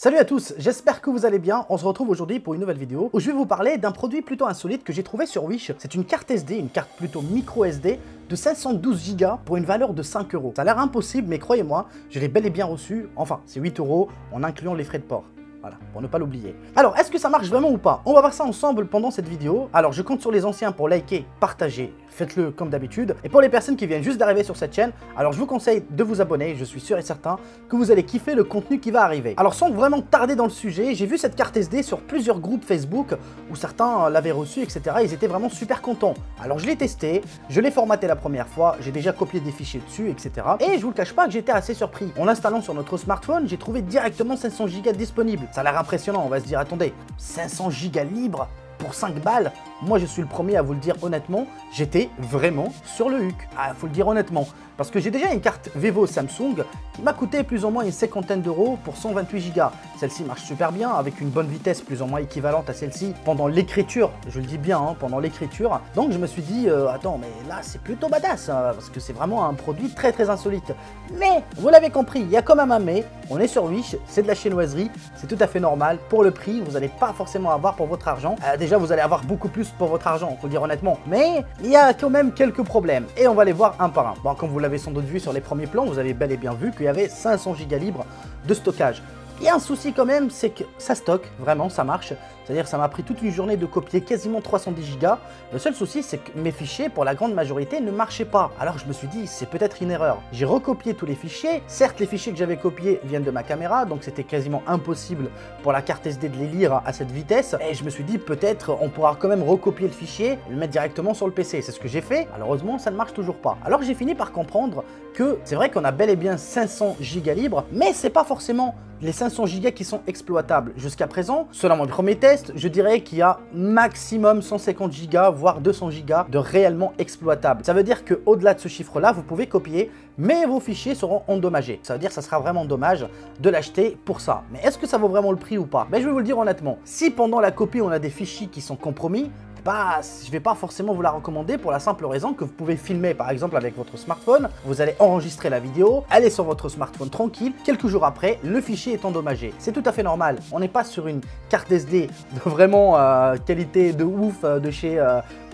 Salut à tous, j'espère que vous allez bien. On se retrouve aujourd'hui pour une nouvelle vidéo où je vais vous parler d'un produit plutôt insolite que j'ai trouvé sur Wish. C'est une carte SD, une carte plutôt micro SD de 512 Go pour une valeur de 5 €. Ça a l'air impossible, mais croyez-moi, je l'ai bel et bien reçu. Enfin, c'est 8 € en incluant les frais de port. Voilà, pour ne pas l'oublier. Alors, est-ce que ça marche vraiment ou pas? On va voir ça ensemble pendant cette vidéo. Alors, je compte sur les anciens pour liker, partager, faites-le comme d'habitude. Et pour les personnes qui viennent juste d'arriver sur cette chaîne, alors je vous conseille de vous abonner, je suis sûr et certain que vous allez kiffer le contenu qui va arriver. Alors, sans vraiment tarder dans le sujet, j'ai vu cette carte SD sur plusieurs groupes Facebook où certains l'avaient reçue, etc. Ils étaient vraiment super contents. Alors, je l'ai testé, je l'ai formaté la première fois, j'ai déjà copié des fichiers dessus, etc. Et je vous le cache pas que j'étais assez surpris. En l'installant sur notre smartphone, j'ai trouvé directement 500 Go disponibles. Ça a l'air impressionnant, on va se dire, attendez, 500 Go libres pour 5 balles? Moi, je suis le premier à vous le dire honnêtement, j'étais vraiment sur le huc. Ah, faut le dire honnêtement. Parce que j'ai déjà une carte Vevo Samsung qui m'a coûté plus ou moins une cinquantaine d'euros pour 128 Go. Celle-ci marche super bien avec une bonne vitesse plus ou moins équivalente à celle-ci pendant l'écriture. Je le dis bien, hein, pendant l'écriture. Donc je me suis dit, attends, mais là c'est plutôt badass, hein, parce que c'est vraiment un produit très insolite. Mais, vous l'avez compris, il y a quand même un mais. On est sur Wish, c'est de la chinoiserie, c'est tout à fait normal. Pour le prix, vous n'allez pas forcément avoir pour votre argent. Déjà, vous allez avoir beaucoup plus pour votre argent, faut le dire honnêtement. Mais il y a quand même quelques problèmes et on va les voir un par un. Bon, comme vous l'avez sans doute vu sur les premiers plans, vous avez bel et bien vu qu'il y avait 500 Go libres de stockage. Il y a un souci quand même, c'est que ça stocke, vraiment, ça marche. C'est-à-dire ça m'a pris toute une journée de copier quasiment 310 Go. Le seul souci, c'est que mes fichiers, pour la grande majorité, ne marchaient pas. Alors je me suis dit, c'est peut-être une erreur. J'ai recopié tous les fichiers. Certes, les fichiers que j'avais copiés viennent de ma caméra, donc c'était quasiment impossible pour la carte SD de les lire à cette vitesse. Et je me suis dit, peut-être on pourra quand même recopier le fichier et le mettre directement sur le PC. C'est ce que j'ai fait. Malheureusement, ça ne marche toujours pas. Alors j'ai fini par comprendre que c'est vrai qu'on a bel et bien 500 Go libres, mais c'est pas forcément les 500 Go qui sont exploitables. Jusqu'à présent, selon mon premier test, je dirais qu'il y a maximum 150 Go, voire 200 Go de réellement exploitables. Ça veut dire qu'au-delà de ce chiffre-là, vous pouvez copier, mais vos fichiers seront endommagés. Ça veut dire que ça sera vraiment dommage de l'acheter pour ça. Mais est-ce que ça vaut vraiment le prix ou pas? Ben, je vais vous le dire honnêtement. Si pendant la copie, on a des fichiers qui sont compromis, bah, je vais pas forcément vous la recommander pour la simple raison que vous pouvez filmer par exemple avec votre smartphone, vous allez enregistrer la vidéo, aller sur votre smartphone tranquille, quelques jours après, le fichier est endommagé. C'est tout à fait normal, on n'est pas sur une carte SD de vraiment qualité de ouf de chez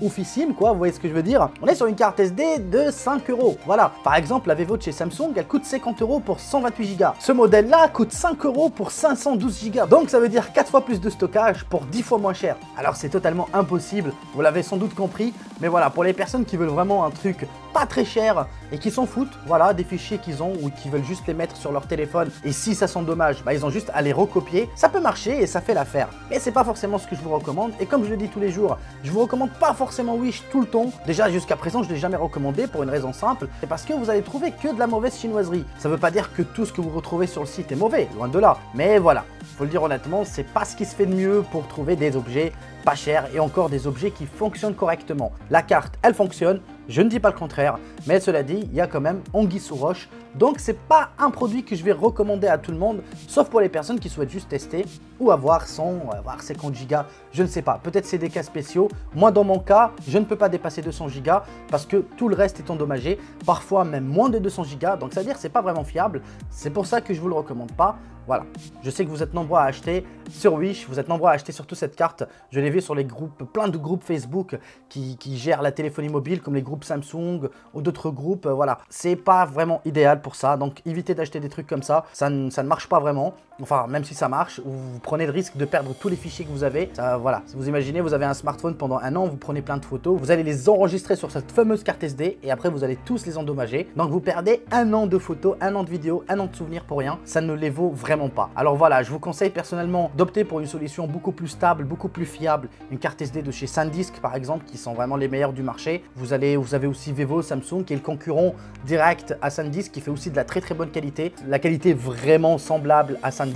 oufissime quoi, vous voyez ce que je veux dire? On est sur une carte SD de 5 €. Voilà, par exemple la Vevo de chez Samsung, elle coûte 50 € pour 128 Go. Ce modèle là coûte 5 € pour 512 Go. Donc ça veut dire 4 fois plus de stockage pour 10 fois moins cher. Alors c'est totalement impossible. Vous l'avez sans doute compris, mais voilà, pour les personnes qui veulent vraiment un truc pas très cher et qui s'en foutent, voilà, des fichiers qu'ils ont ou qui veulent juste les mettre sur leur téléphone et si ça s'endommage, bah ils ont juste à les recopier, ça peut marcher et ça fait l'affaire. Mais c'est pas forcément ce que je vous recommande et comme je le dis tous les jours, je vous recommande pas forcément Wish tout le temps. Déjà jusqu'à présent, je l'ai jamais recommandé pour une raison simple, c'est parce que vous allez trouver que de la mauvaise chinoiserie. Ça veut pas dire que tout ce que vous retrouvez sur le site est mauvais, loin de là. Mais voilà, faut le dire honnêtement, c'est pas ce qui se fait de mieux pour trouver des objets pas chers et encore des objets qui fonctionnent correctement. La carte, elle fonctionne, je ne dis pas le contraire, mais cela dit, il y a quand même anguille sous roche. Donc c'est pas un produit que je vais recommander à tout le monde, sauf pour les personnes qui souhaitent juste tester ou avoir 100, avoir 50 Go, je ne sais pas. Peut-être c'est des cas spéciaux. Moi dans mon cas, je ne peux pas dépasser 200 Go parce que tout le reste est endommagé, parfois même moins de 200 Go. Donc ça veut dire que c'est pas vraiment fiable. C'est pour ça que je vous le recommande pas. Voilà, je sais que vous êtes nombreux à acheter sur Wish, vous êtes nombreux à acheter surtout cette carte. Je l'ai vu sur les groupes, plein de groupes Facebook qui gèrent la téléphonie mobile comme les groupes Samsung ou d'autres groupes. Voilà, c'est pas vraiment idéal pour ça, donc évitez d'acheter des trucs comme ça. Ça ne marche pas vraiment. Enfin, même si ça marche, vous prenez le risque de perdre tous les fichiers que vous avez. Ça, voilà, si vous imaginez, vous avez un smartphone pendant un an, vous prenez plein de photos, vous allez les enregistrer sur cette fameuse carte SD et après vous allez tous les endommager. Donc vous perdez un an de photos, un an de vidéos, un an de souvenirs pour rien. Ça ne les vaut vraiment pas. Alors voilà, je vous conseille personnellement d'opter pour une solution beaucoup plus stable, beaucoup plus fiable. Une carte SD de chez SanDisk par exemple, qui sont vraiment les meilleurs du marché. Vous avez aussi Vevo, Samsung, qui est le concurrent direct à SanDisk, qui fait aussi de la très bonne qualité. La qualité est vraiment semblable à SanDisk.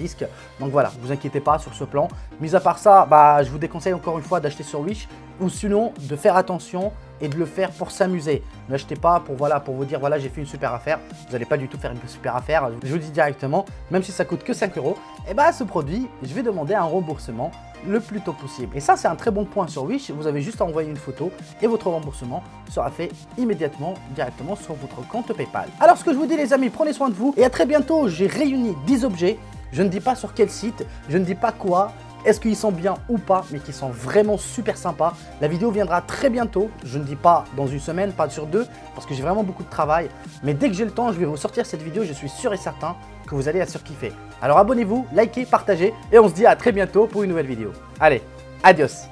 Donc voilà, vous inquiétez pas sur ce plan. Mis à part ça, bah, je vous déconseille encore une fois d'acheter sur Wish ou sinon de faire attention et de le faire pour s'amuser. N'achetez pas pour vous dire voilà j'ai fait une super affaire. Vous n'allez pas du tout faire une super affaire. Je vous le dis directement, même si ça coûte que 5 €, et bah ce produit, je vais demander un remboursement le plus tôt possible. Et ça c'est un très bon point sur Wish. Vous avez juste à envoyer une photo et votre remboursement sera fait immédiatement directement sur votre compte PayPal. Alors ce que je vous dis les amis, prenez soin de vous et à très bientôt. J'ai réuni 10 objets Je ne dis pas sur quel site, je ne dis pas quoi. Est-ce qu'ils sont bien ou pas, mais qui sont vraiment super sympas. La vidéo viendra très bientôt. Je ne dis pas dans une semaine, pas sur 2, parce que j'ai vraiment beaucoup de travail. Mais dès que j'ai le temps, je vais vous sortir cette vidéo. Je suis sûr et certain que vous allez la surkiffer. Alors abonnez-vous, likez, partagez et on se dit à très bientôt pour une nouvelle vidéo. Allez, adios!